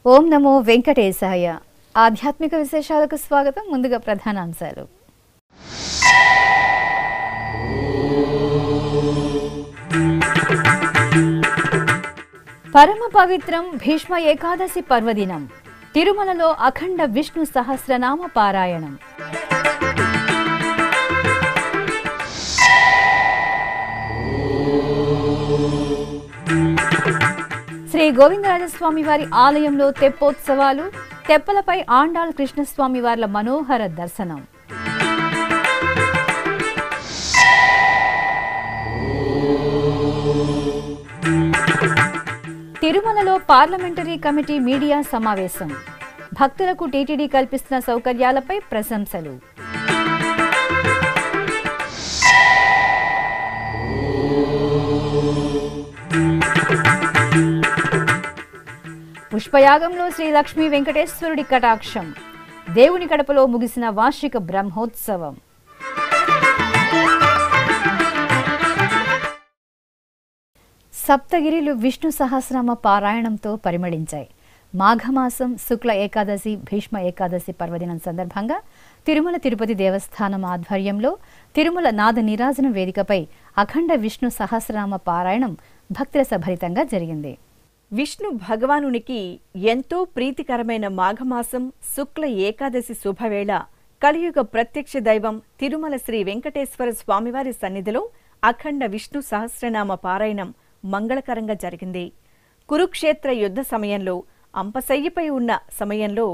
ఓం నమో వెంకటేశాయ. ఆధ్యాత్మిక విశేషాలకు స్వాగతం. ముందుగా ప్రధానాంశాలు. పరమ పవిత్రం భీష్మ ఏకాదశి పర్వదినం. తిరుమలలో అఖండ విష్ణు సహస్రనామ పారాయణం. శ్రీ గోవిందరాజస్వామి వారి ఆలయంలో తెప్పోత్సవాలు. తెప్పలపై ఆండాళ్ కృష్ణస్వామి వార్ల మనోహర దర్శనం. తిరుమలలో పార్లమెంటరీ కమిటీ మీడియా సమావేశం. భక్తులకు టీటీడీ కల్పిస్తున్న సౌకర్యాలపై ప్రశంసలు. పుష్పయాగంలో శ్రీ లక్ష్మీ వెంకటేశ్వరుడి కటాక్షం. దేవుని కడపలో ముగిసిన వార్షిక బ్రహ్మోత్సవం. సప్తగిరిలు విష్ణు సహస్రనామ పారాయణంతో పరిమళించాయి. మాఘమాసం శుక్ల ఏకాదశి భీష్మ ఏకాదశి పర్వదినం సందర్భంగా తిరుమల తిరుపతి దేవస్థానం ఆధ్వర్యంలో తిరుమల నాద నీరాజనం వేదికపై అఖండ విష్ణు సహస్రనామ పారాయణం భక్తిరసభరితంగా జరిగింది. విష్ణు భగవానునికి ఎంతో ప్రీతికరమైన మాఘమాసం శుక్ల ఏకాదశి శుభవేళ కలియుగ ప్రత్యక్ష దైవం తిరుమల శ్రీ వెంకటేశ్వర స్వామివారి సన్నిధిలో అఖండ విష్ణు సహస్రనామ పారాయణం మంగళకరంగా జరిగింది. కురుక్షేత్ర యుద్ధ సమయంలో అంపశయ్యపై ఉన్న సమయంలో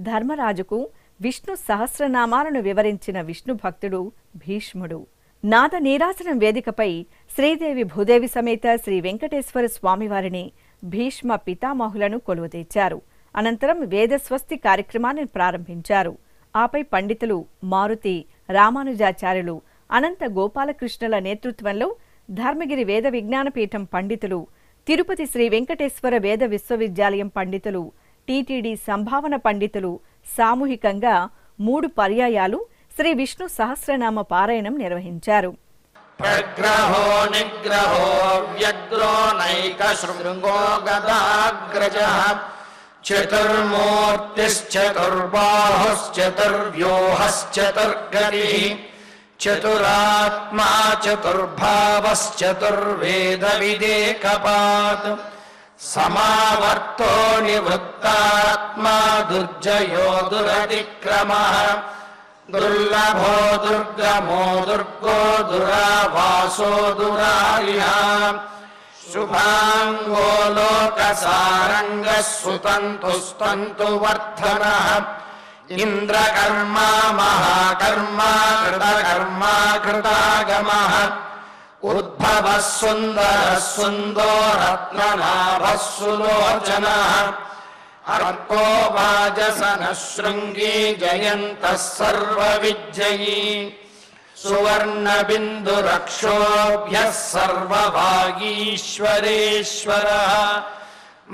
ధర్మరాజుకు విష్ణు సహస్రనామాలను వివరించిన విష్ణు భక్తుడు భీష్ముడు. నాద నీరాజనం వేదికపై శ్రీదేవి భూదేవి సమేత శ్రీ వెంకటేశ్వర స్వామివారిని భీష్మ పితామహులను కొలువుతీర్చారు. అనంతరం వేదస్వస్తి కార్యక్రమాన్ని ప్రారంభించారు. ఆపై పండితులు మారుతి, రామానుజాచార్యులు, అనంత గోపాలకృష్ణుల నేతృత్వంలో ధర్మగిరి వేద విజ్ఞాన పీఠం పండితులు, తిరుపతి శ్రీ వెంకటేశ్వర వేద విశ్వవిద్యాలయం పండితులు, టీటీడీ సంభావన పండితులు సామూహికంగా 3 పర్యాయాలు శ్రీ విష్ణు సహస్రనామ పారాయణం నిర్వహించారు. ప్రగ్రహో నిగ్రహో వ్యగ్రో నైకశృంగో గదాగ్రజః చతుర్మూర్తిశ్చతుర్బాహుశ్చతుర్వ్యూహశ్చతుర్గతిః చతురాత్మా చతుర్భావశ్చతుర్వేద విదేకపాత్ సమావర్తో నివృత్తాత్మా దుర్జయో దురతిక్రమః దుర్లభో దుర్గమో దుర్గో దురావాసో దురారిహ శుభాంగో లోకసారంగః సుతంతుస్తంతు వర్ధనః ఇంద్రకర్మా మహాకర్మా కృతకర్మా కృతాగమః ఉద్భవః సుందరః సుందో రత్ననాభః సులోచనః అర్కో వాజసనః శృంగీ జయంతః సర్వవిజ్జయీ సువర్ణబిందురక్షోభ్యః సర్వభాగీశ్వరేశ్వరః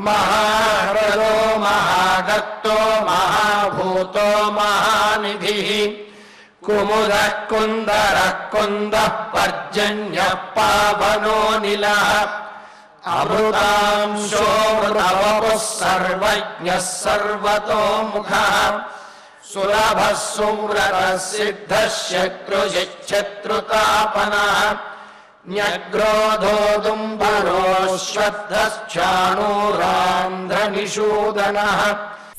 మహాహృదో మహాగర్తో మహాభూతో మహానిధిః కుముదః కుందరః కుందః పర్జన్యః పావనో నిలః అమృతాంశో మృతవపుః సర్వజ్ఞః సర్వతోముఖః సులభః సువ్రతః సిద్ధః శత్రుజిచ్చత్రుతాపనః న్యగ్రోధో దుంబరో శ్వద్ధశ్చాణూరాంధ్రనిషూదనః.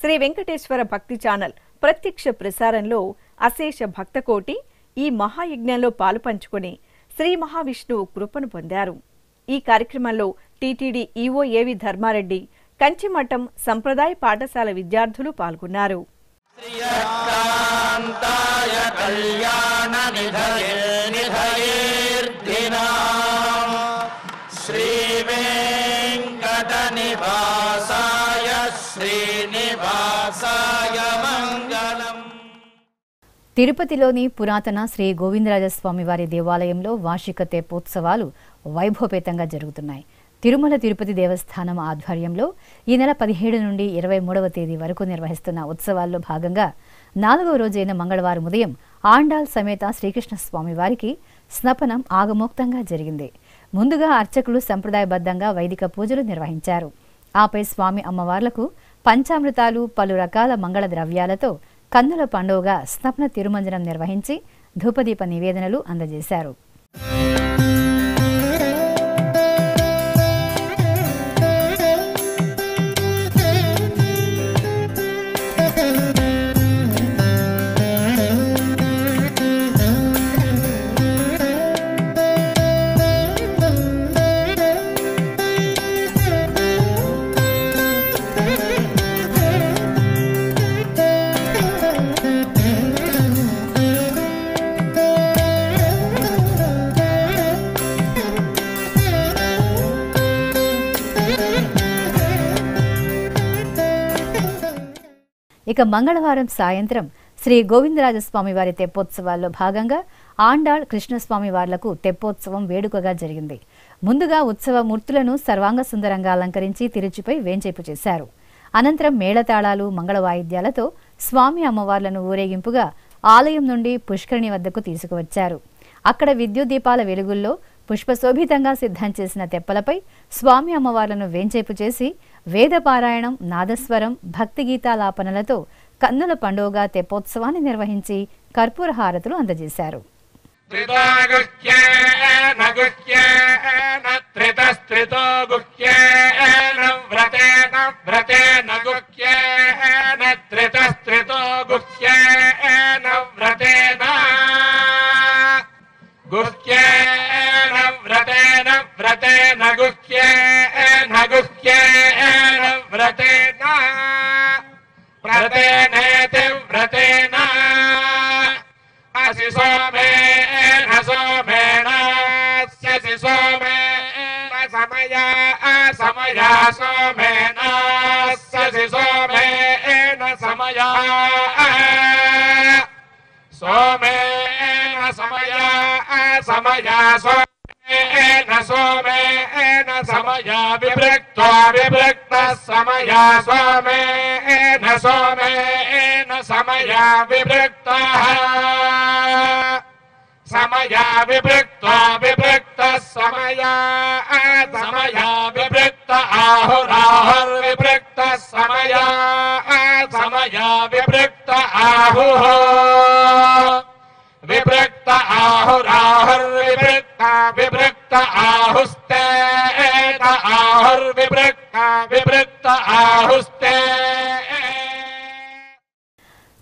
శ్రీ వెంకటేశ్వర భక్తి ఛానల్ ప్రత్యక్ష ప్రసారంలో అశేష భక్తకోటి ఈ మహాయజ్ఞంలో పాలుపంచుకుని శ్రీ మహావిష్ణువు కృపను పొందారు. ఈ కార్యక్రమంలో టీటీడీ ఈవో ఏవి ధర్మారెడ్డి, కంచిమఠం సంప్రదాయ పాఠశాల విద్యార్థులు పాల్గొన్నారు. శ్రీయకాంతాయ కళ్యాణ నిధయే నిధయేర్ధినాం శ్రీ వెంకట నివాసాయ శ్రీనివాసాయ మంగళం. తిరుపతిలోని పురాతన శ్రీ గోవిందరాజస్వామి వారి దేవాలయంలో వార్షిక తెప్పోత్సవాలు వైభవపేతంగా జరుగుతున్నాయి. తిరుమల తిరుపతి దేవస్థానం ఆధ్వర్యంలో ఈ నెల 17 నుండి 23వ తేదీ వరకు నిర్వహిస్తున్న ఉత్సవాల్లో భాగంగా 4వ రోజైన మంగళవారం ఉదయం ఆండాల్ సమేత శ్రీకృష్ణ స్వామి వారికి స్నపనం ఆగమోక్తంగా జరిగింది. ముందుగా అర్చకులు సంప్రదాయబద్ధంగా వైదిక పూజలు నిర్వహించారు. ఆపై స్వామి అమ్మవార్లకు పంచామృతాలు, పలు రకాల మంగళ ద్రవ్యాలతో కన్నుల పండుగగా స్నపన తిరుమంజనం నిర్వహించి ధూపదీప నివేదనలు అందజేశారు. ఇక మంగళవారం సాయంత్రం శ్రీ గోవిందరాజస్వామి వారి తెప్పోత్సవాల్లో భాగంగా ఆండాళ్ కృష్ణస్వామి వార్లకు తెప్పోత్సవం వేడుకగా జరిగింది. ముందుగా ఉత్సవ మూర్తులను సర్వాంగ సుందరంగా అలంకరించి తిరుచిపై వేంచేపు చేశారు. అనంతరం మేళతాళాలు, మంగళ వాయిద్యాలతో స్వామి అమ్మవార్లను ఊరేగింపుగా ఆలయం నుండి పుష్కరిణి వద్దకు తీసుకువచ్చారు. అక్కడ విద్యుత్ దీపాల వెలుగుల్లో పుష్పశోభితంగా సిద్ధం చేసిన తెప్పలపై స్వామి అమ్మవార్లను వేంచేపు చేసి వేదపారాయణం, నాదస్వరం, భక్తి గీతాలాపనలతో కన్నుల పండుగగా తెప్పోత్సవాన్ని నిర్వహించి కర్పూర హారతులు అందజేశారు.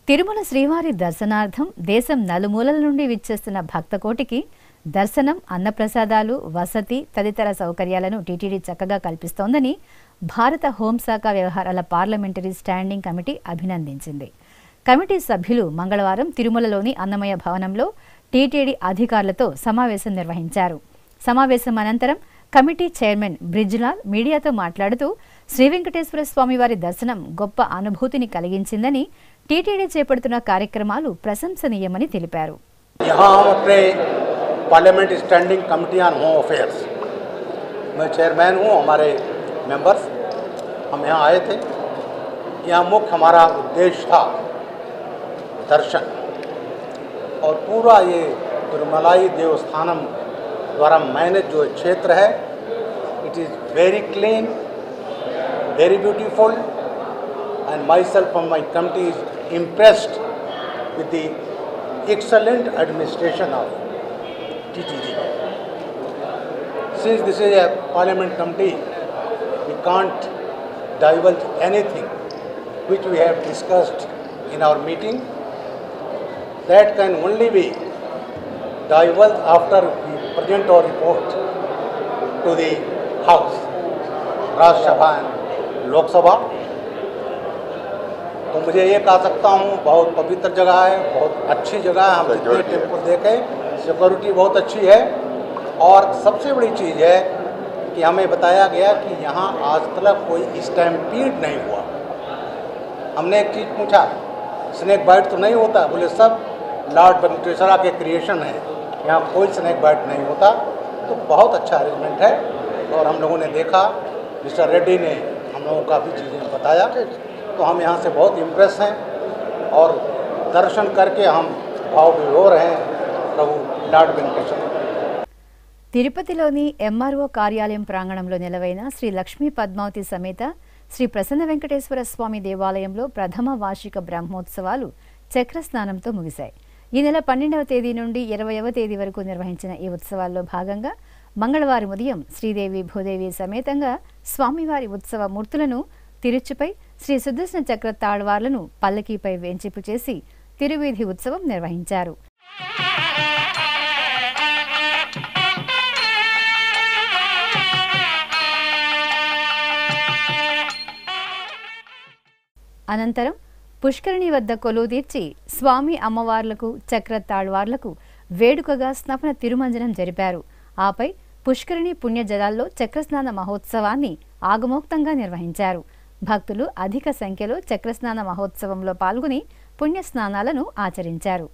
తిరుమల శ్రీవారి దర్శనార్థం దేశం నలుమూలల నుండి విచ్చేస్తున్న భక్తకోటికి దర్శనం, అన్నప్రసాదాలు, వసతి తదితర సౌకర్యాలను టీటీడీ చక్కగా కల్పిస్తోందని భారత హోంశాఖ వ్యవహారాల పార్లమెంటరీ స్టాండింగ్ కమిటీ అభినందించింది. కమిటీ సభ్యులు మంగళవారం తిరుమలలోని అన్నమయ్య భవనంలో టీటీడీ అధికారులతో సమావేశం నిర్వహించారు. సమావేశం అనంతరం కమిటీ చైర్మన్ బ్రిజ్లాల్ మీడియాతో మాట్లాడుతూ శ్రీ వెంకటేశ్వర స్వామి వారి దర్శనం గొప్ప అనుభూతిని కలిగించిందని, టీటీడీ చేపడుతున్న కార్యక్రమాలు ప్రశంసనీయమని తెలిపారు. Parliament standing committee on home affairs, मैं चेयरमैन हूँ, हमारे मेंबर्स हम यहाँ आए थे। यहाँ मुख्य हमारा उद्देश्य था दर्शन, और पूरा ये तिरुमलाई देवस्थानम द्वारा मैनेज जो क्षेत्र है, it is very clean, very beautiful, and myself and my committee is impressed with the excellent administration of TTD. Since this is a parliament committee, we can't divulge anything which we have discussed in our meeting. That can only be divulged after we present our report to the House, Rajya Sabha and Lok Sabha. तो मुझे ये कह सकता हूँ बहुत पवित्र जगह है, बहुत अच्छी जगह है। हम जितने टेम्पल देखें, सिक्योरिटी बहुत अच्छी है, और सबसे बड़ी चीज़ है कि हमें बताया गया कि यहाँ आज तक कोई स्टैम्पीड नहीं हुआ। हमने एक चीज़ पूछा, स्नेक बाइट तो नहीं होता? बोले सब लॉर्ड वेंकटेश्वरा के क्रिएशन है, यहाँ कोई स्नेक बाइट नहीं होता। तो बहुत अच्छा अरेंजमेंट है। और हम लोगों ने देखा, मिस्टर रेड्डी ने हम लोगों को काफ़ी चीज़ें बताया, तो हम यहाँ से बहुत इम्प्रेस हैं और दर्शन करके हम भाव विभोर हैं प्रभु लाड वेंकटेश्वर। తిరుపతిలోని ఎంఆర్ఓ కార్యాలయం ప్రాంగణంలో నెలవైన శ్రీ లక్ష్మీ పద్మావతి సమేత శ్రీ ప్రసన్న వెంకటేశ్వర స్వామి దేవాలయంలో ప్రథమ వార్షిక బ్రహ్మోత్సవాలు చక్రస్నానంతో ముగిశాయి. ఈ నెల 12వ తేదీ నుండి 20వ తేదీ వరకు నిర్వహించిన ఈ ఉత్సవాల్లో భాగంగా మంగళవారం ఉదయం శ్రీదేవి భూదేవి సమేతంగా స్వామివారి ఉత్సవ మూర్తులను తిరుచుపై శ్రీ సుదర్శన చక్ర తాళ్వార్లను పల్లకీపై వేంచింపు చేసి తిరువీధి ఉత్సవం నిర్వహించారు. అనంతరం పుష్కరిణి వద్ద కొలువు తీర్చి స్వామి అమ్మవార్లకు చక్ర తాళ్వార్లకు వేడుకగా స్నపన తిరుమంజనం జరిపారు. ఆపై పుష్కరిణి పుణ్యజలాల్లో చక్రస్నాన మహోత్సవాన్ని ఆగమోక్తంగా నిర్వహించారు. భక్తులు అధిక సంఖ్యలో చక్రస్నాన మహోత్సవంలో పాల్గొని పుణ్యస్నానాలను ఆచరించారు.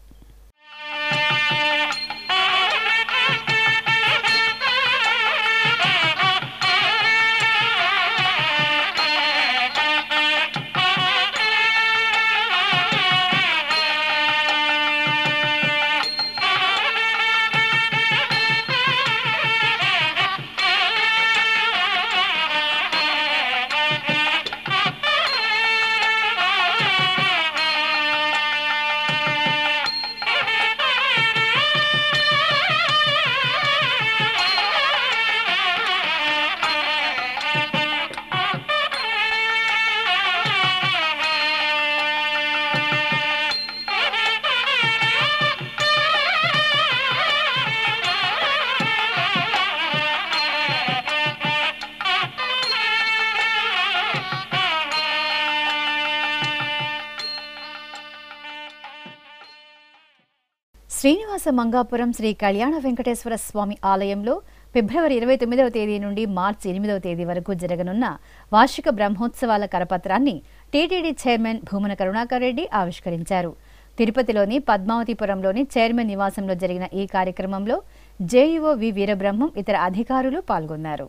శ్రీనివాస మంగాపురం శ్రీ కళ్యాణ వెంకటేశ్వర స్వామి ఆలయంలో ఫిబ్రవరి 29వ తేదీ నుండి మార్చి 8వ తేదీ వరకు జరగనున్న వార్షిక బ్రహ్మోత్సవాల కరపత్రాన్ని టీటీడీ చైర్మన్ భూమన కరుణాకర్ రెడ్డి ఆవిష్కరించారు. తిరుపతిలోని పద్మావతిపురంలోని చైర్మన్ నివాసంలో జరిగిన ఈ కార్యక్రమంలో జేఈఓ వి వీరబ్రహ్మం ఇతర అధికారులు పాల్గొన్నారు.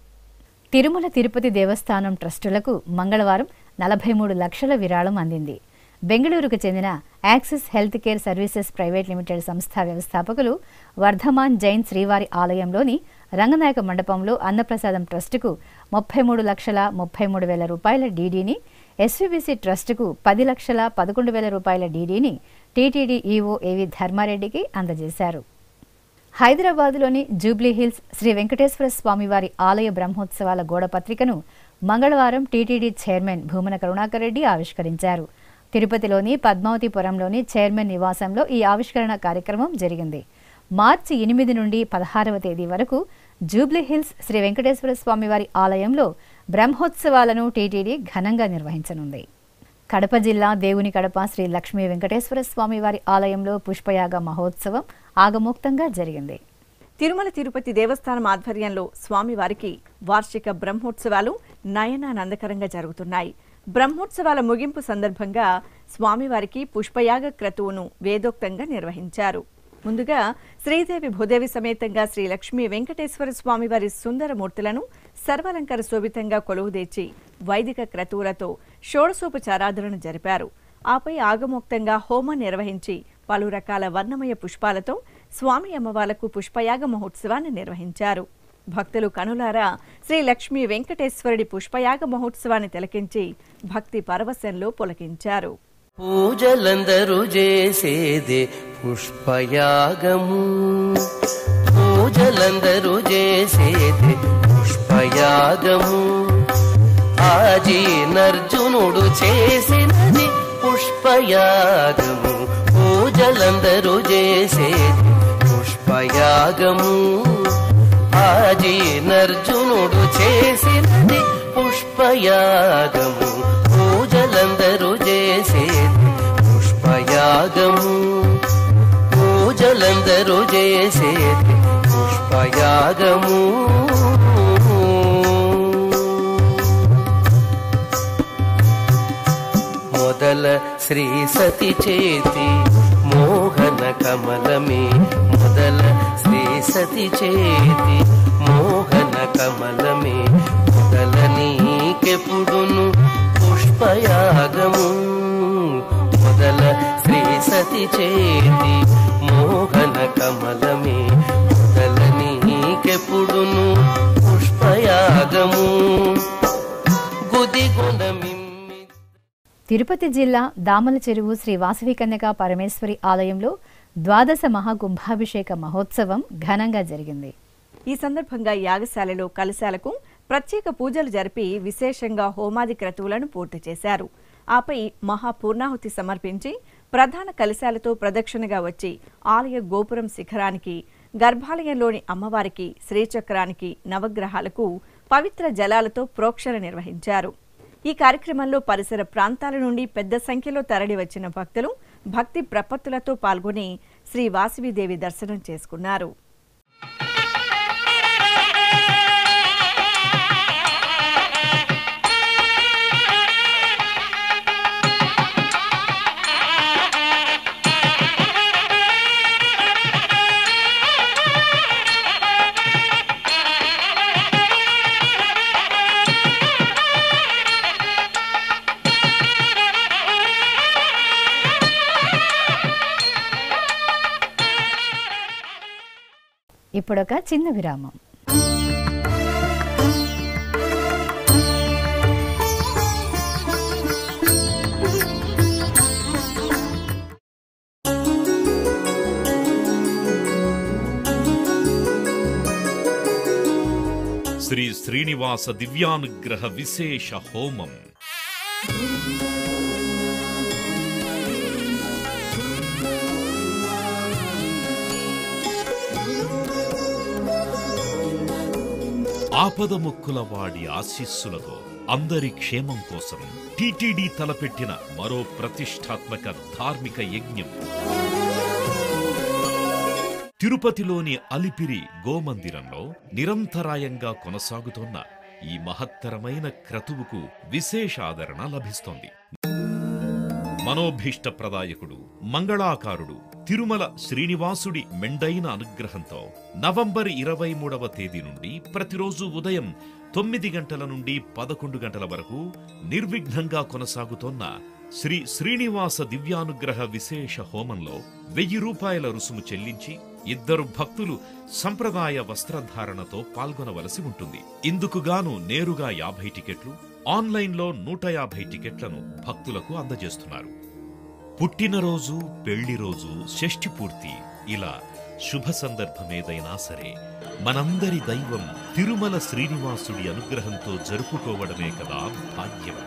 తిరుమల తిరుపతి దేవస్థానం ట్రస్టులకు మంగళవారం 43 లక్షల విరాళం అందింది. బెంగళూరుకు చెందిన axis health care services private limited సంస్థ వ్యవస్థాపకులు వర్ధమాన్ జైన్ శ్రీవారి ఆలయంలోని రంగనాయక మండపంలో అన్నప్రసాదం ట్రస్టుకు 33,33,000 రూపాయల డీడీని, ఎస్వీబీసీ ట్రస్టుకు 10,11,000 రూపాయల డీడీని టీటీడీ ఈవో ఏవి ధర్మారెడ్డికి అందజేశారు. హైదరాబాద్లోని జూబ్లీహిల్స్ శ్రీ వెంకటేశ్వర స్వామివారి ఆలయ బ్రహ్మోత్సవాల గోడపత్రికను మంగళవారం టీటీడీ చైర్మన్ భూమన కరుణాకర్ రెడ్డి ఆవిష్కరించారు. తిరుపతిలోని పద్మావతిపురంలోని చైర్మన్ నివాసంలో ఈ ఆవిష్కరణ కార్యక్రమం జరిగింది. మార్చి 8 నుండి 16వ తేదీ వరకు జూబ్లీహిల్స్ శ్రీ వెంకటేశ్వర స్వామివారి ఆలయంలో బ్రహ్మోత్సవాలను టీటీడీ ఘనంగా నిర్వహించనుంది. కడప జిల్లా దేవుని కడప శ్రీ లక్ష్మీ వెంకటేశ్వర స్వామివారి ఆలయంలో పుష్పయాగ మహోత్సవం ఆగమోక్తంగా జరిగింది. తిరుమల తిరుపతి దేవస్థానం ఆధ్వర్యంలో స్వామివారికి వార్షిక బ్రహ్మోత్సవాలు నయనానందకరంగా జరుగుతున్నాయి. బ్రహ్మోత్సవాల ముగింపు సందర్భంగా స్వామివారికి పుష్పయాగ క్రతువును వేదోక్తంగా నిర్వహించారు. ముందుగా శ్రీదేవి భూదేవి సమేతంగా శ్రీ లక్ష్మీ వెంకటేశ్వర స్వామివారి సుందరమూర్తులను సర్వాలంకార శోభితంగా కొలువుదీర్చి వైదిక క్రతువులతో షోడశోపచారాధనను జరిపారు. ఆపై ఆగమోక్తంగా హోమం నిర్వహించి పలు రకాల వర్ణమయ పుష్పాలతో స్వామి అమ్మవార్లకు పుష్పయాగ మహోత్సవాన్ని నిర్వహించారు. భక్తులు కనులారా శ్రీ లక్ష్మీ వెంకటేశ్వరుడి పుష్పయాగ మహోత్సవాన్ని తిలకించి భక్తి పరవశంలో పులకించారు. పూజలందరూ చేసేదే పుష్పయాగము, పూజలందరూ చేసేదే పుష్పయాగము, ఆజీనర్జునుడు చేసినది పుష్పయాగము, పూజలందరూ చేసేది పుష్పయాగము, ఆజీనర్జునుడు చేసినది పుష్పయాగము, పూజలందరూ చేసేది పుష్పయాగము, పూజలందరూ చేసేది పుష్పయాగము. మొదల శ్రీ సతి చేతి మోహన కమలమే, మొదల శ్రీ సతి చేతి మోహన కమలమే మొదల నీకెప్పుడును పుష్పయాగము మొదల శ్రీ సతి చేతి మోహన కమలమే మొదల నీకెప్పుడును పుష్పయాగము గుదిగుణమి. తిరుపతి జిల్లా దామల చెరువు శ్రీ వాసవి కన్యకా పరమేశ్వరి ఆలయంలో ద్వాదశ మహాకుంభాభిషేక మహోత్సవం ఘనంగా జరిగింది. ఈ సందర్భంగా యాగశాలలో కలశాలకు ప్రత్యేక పూజలు జరిపి విశేషంగా హోమాది క్రతువులను పూర్తి చేశారు. ఆపై మహాపూర్ణాహుతి సమర్పించి ప్రధాన కలశాలతో ప్రదక్షిణగా వచ్చి ఆలయ గోపురం శిఖరానికి, గర్భాలయంలోని అమ్మవారికి, శ్రీచక్రానికి, నవగ్రహాలకు పవిత్ర జలాలతో ప్రోక్షణ నిర్వహించారు. ఈ కార్యక్రమంలో పరిసర ప్రాంతాల నుండి పెద్ద సంఖ్యలో తరలివచ్చిన భక్తులు భక్తి ప్రపత్తులతో పాల్గొని శ్రీ వాసవిదేవి దర్శనం చేసుకున్నారు. ఇప్పుడొక చిన్న విరామం. శ్రీ శ్రీనివాస దివ్యానుగ్రహ విశేష హోమం. ఆపదముక్కుల వాడి ఆశీస్సులతో అందరి క్షేమం కోసం టీటీడీ తలపెట్టిన మరో ప్రతిష్టాత్మక ధార్మిక యజ్ఞం. తిరుపతిలోని అలిపిరి గోమందిరంలో నిరంతరాయంగా కొనసాగుతోన్న ఈ మహత్తరమైన క్రతువుకు విశేష ఆదరణ లభిస్తోంది. మనోభీష్ట ప్రదాయకుడు, మంగళాకారుడు తిరుమల శ్రీనివాసుడి మెండైన అనుగ్రహంతో నవంబర్ 23వ తేదీ నుండి ప్రతిరోజు ఉదయం 9 గంటల నుండి 11 గంటల వరకు నిర్విఘ్నంగా కొనసాగుతోన్న శ్రీ శ్రీనివాస దివ్యానుగ్రహ విశేష హోమంలో 1000 రూపాయల రుసుము చెల్లించి 2 భక్తులు సంప్రదాయ వస్త్రధారణతో పాల్గొనవలసి ఉంటుంది. ఇందుకుగాను నేరుగా 50 టికెట్లు, ఆన్లైన్లో 150 టికెట్లను భక్తులకు అందజేస్తున్నారు. పుట్టినరోజు, పెళ్లిరోజు, షష్ఠి పూర్తి ఇలా శుభ సందర్భమేదైనా సరే మనందరి దైవం తిరుమల శ్రీనివాసుడి అనుగ్రహంతో జరుపుకోవడమే కదా భాగ్యం.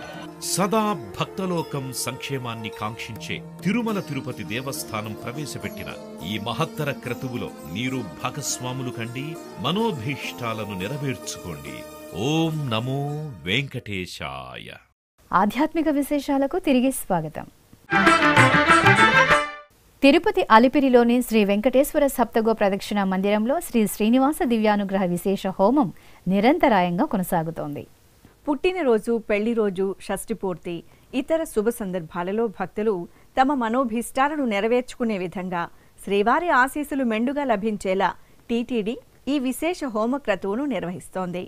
సదా భక్తలోకం సంక్షేమాన్ని కాంక్షించే తిరుమల తిరుపతి దేవస్థానం ప్రవేశపెట్టిన ఈ మహత్తర క్రతువులో మీరు భాగస్వాములు కండి, మనోభీష్టాలను నెరవేర్చుకోండి. ఓం నమో వెంకటేశాయ. ఆధ్యాత్మిక విశేషాలకు తిరిగి స్వాగతం. తిరుపతి అలిపిరిలోని శ్రీ వెంకటేశ్వర సప్తగో ప్రదక్షిణ మందిరంలో శ్రీ శ్రీనివాస దివ్యానుగ్రహ విశేష హోమం నిరంతరాయంగా కొనసాగుతోంది. పుట్టినరోజు, పెళ్లిరోజు, షష్ఠి పూర్తి, ఇతర శుభ సందర్భాలలో భక్తులు తమ మనోభీష్టాలను నెరవేర్చుకునే విధంగా శ్రీవారి ఆశీస్సులు మెండుగా లభించేలా టీటీడీ ఈ విశేష హోమ క్రతువును నిర్వహిస్తోంది.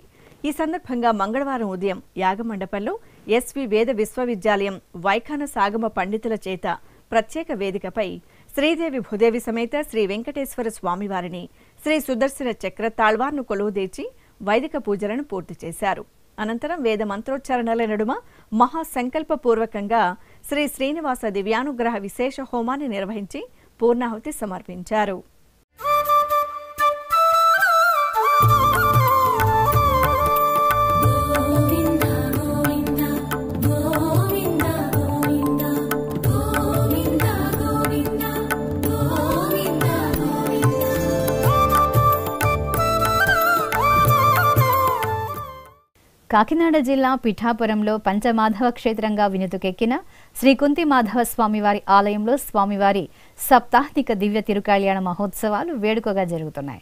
ఈ సందర్భంగా మంగళవారం ఉదయం యాగమండపంలో ఎస్వి వేద విశ్వవిద్యాలయం వైఖాన సాగమ పండితుల చేత ప్రత్యేక వేదికపై శ్రీదేవి భూదేవి సమేత శ్రీ వెంకటేశ్వర స్వామివారిని, శ్రీ సుదర్శన చక్ర తాళ్వార్ను కొలువుదీర్చి వైదిక పూజలను పూర్తి చేశారు. అనంతరం వేద మంత్రోచ్చారణల నడుమ మహాసంకల్పపూర్వకంగా శ్రీ శ్రీనివాస దివ్యానుగ్రహ విశేష హోమాన్ని నిర్వహించి పూర్ణాహుతి సమర్పించారు. కాకినాడ జిల్లా పిఠాపురంలో పంచమాధవ క్షేత్రంగా వినుతుకెక్కిన శ్రీ కుంతి మాధవ స్వామివారి ఆలయంలో స్వామివారి సప్తాహిక దివ్య తిరుకళ్యాణ మహోత్సవాలు వేడుకగా జరుగుతున్నాయి.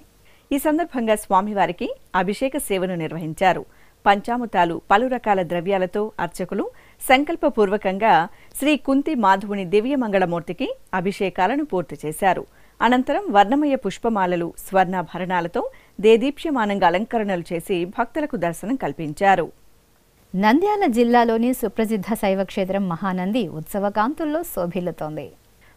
ఈ సందర్భంగా స్వామివారికి అభిషేక సేవను నిర్వహించారు. పంచామృతాలు, పలు రకాల ద్రవ్యాలతో అర్చకులు సంకల్పపూర్వకంగా శ్రీ కుంతి మాధవుని దివ్య మంగళమూర్తికి అభిషేకాలను పూర్తి చేశారు. అనంతరం వర్ణమయ పుష్పమాలలు స్వర్ణాభరణాలతో దేదీప్యమానంగా అలంకరణలు చేసి భక్తులకు దర్శనం కల్పించారు. నంద్యాల జిల్లాలోని సుప్రసిద్ధ శైవక్షేత్రం మహానంది ఉత్సవకాంతుల్లో శోభిల్లుతోంది.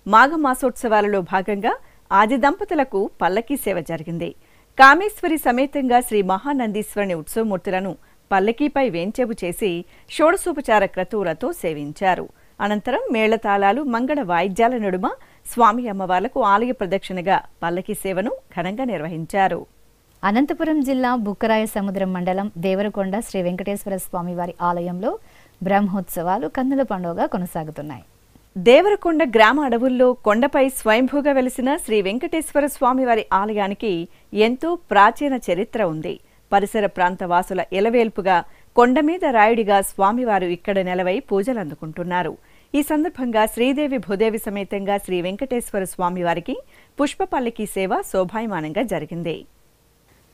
మాఘమాసోత్సవాలలో భాగంగా ఆది దంపతులకు పల్లకీ సేవ జరిగింది. కామేశ్వరి సమేతంగా శ్రీ మహానందీశ్వరుని ఉత్సవమూర్తులను పల్లకీపై వేంచెబు చేసి షోడశోపచార క్రతువులతో సేవించారు. అనంతరం మేళతాళాలు మంగళ వాయిద్యాల నడుమ స్వామి అమ్మవార్లకు ఆలయ ప్రదక్షిణగా పల్లకీ సేవను ఘనంగా నిర్వహించారు. అనంతపురం జిల్లా బుక్కరాయ సముద్రం మండలం దేవరకొండ శ్రీ వెంకటేశ్వర స్వామివారి ఆలయంలో బ్రహ్మోత్సవాలు కన్నుల పండుగ కొనసాగుతున్నాయి. దేవరకొండ గ్రామ అడవుల్లో కొండపై స్వయంభూగా వెలిసిన శ్రీ వెంకటేశ్వర స్వామివారి ఆలయానికి ఎంతో ప్రాచీన చరిత్ర ఉంది. పరిసర ప్రాంత వాసుల ఎలవేల్పుగా కొండమీద రాయుడిగా స్వామివారు ఇక్కడ నెలవై పూజలందుకుంటున్నారు. ఈ సందర్భంగా శ్రీదేవి భూదేవి సమేతంగా శ్రీ వెంకటేశ్వర స్వామివారికి పుష్పపల్లకి సేవ శోభాయమానంగా జరిగింది.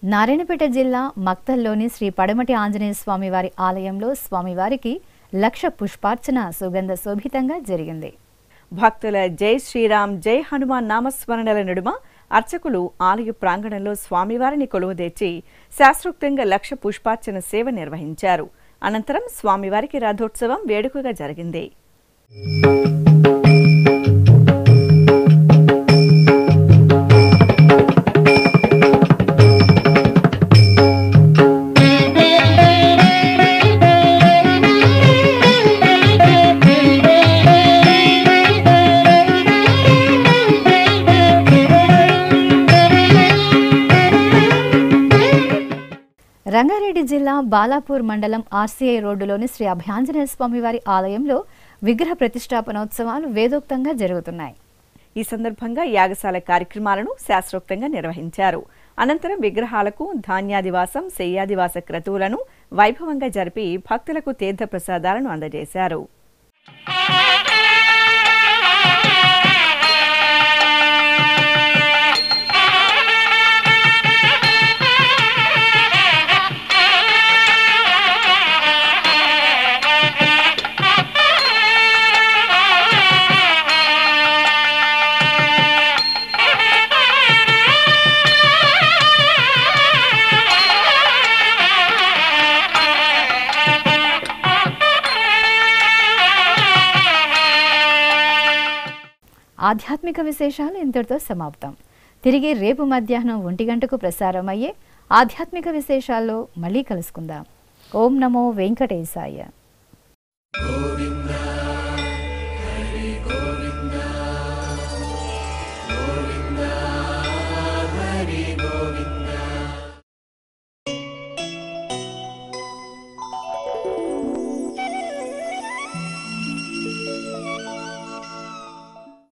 నారాయణపేట జిల్లా మక్తల్లోని శ్రీ పడమటి ఆంజనేయ స్వామివారి ఆలయంలో స్వామివారికి 1,00,000 పుష్పార్చన సుగంధ శోభితంగా జరిగింది. భక్తుల జై శ్రీరామ్ జై హనుమాన్ నామస్మరణల నడుమ అర్చకులు ఆలయ ప్రాంగణంలో స్వామివారిని కొలువుదీర్చి శాస్త్రోక్తంగా 1,00,000 పుష్పార్చన సేవ నిర్వహించారు. అనంతరం స్వామివారికి రథోత్సవం వేడుకగా జరిగింది. రంగారెడ్డి జిల్లా బాలాపూర్ మండలం ఆర్సీఐ రోడ్డులోని శ్రీ అభయాంజనేయ స్వామివారి ఆలయంలో విగ్రహ ప్రతిష్టాపనోత్సవాలు వేదోక్తంగా జరుగుతున్నాయి. ఈ సందర్భంగా యాగశాల కార్యక్రమాలను శాస్త్రోక్తంగా నిర్వహించారు. అనంతరం విగ్రహాలకు ధాన్యాదివాసం శయ్యాదివాస క్రతువులను వైభవంగా జరిపి భక్తులకు తీర్థ ప్రసాదాలను అందజేశారు. ఆధ్యాత్మిక విశేషాలు ఇంతటితో సమాప్తం. తిరిగి రేపు మధ్యాహ్నం 1 గంటకు ప్రసారమయ్యే ఆధ్యాత్మిక విశేషాల్లో మళ్ళీ కలుసుకుందాం. ఓం నమో వెంకటేశాయ.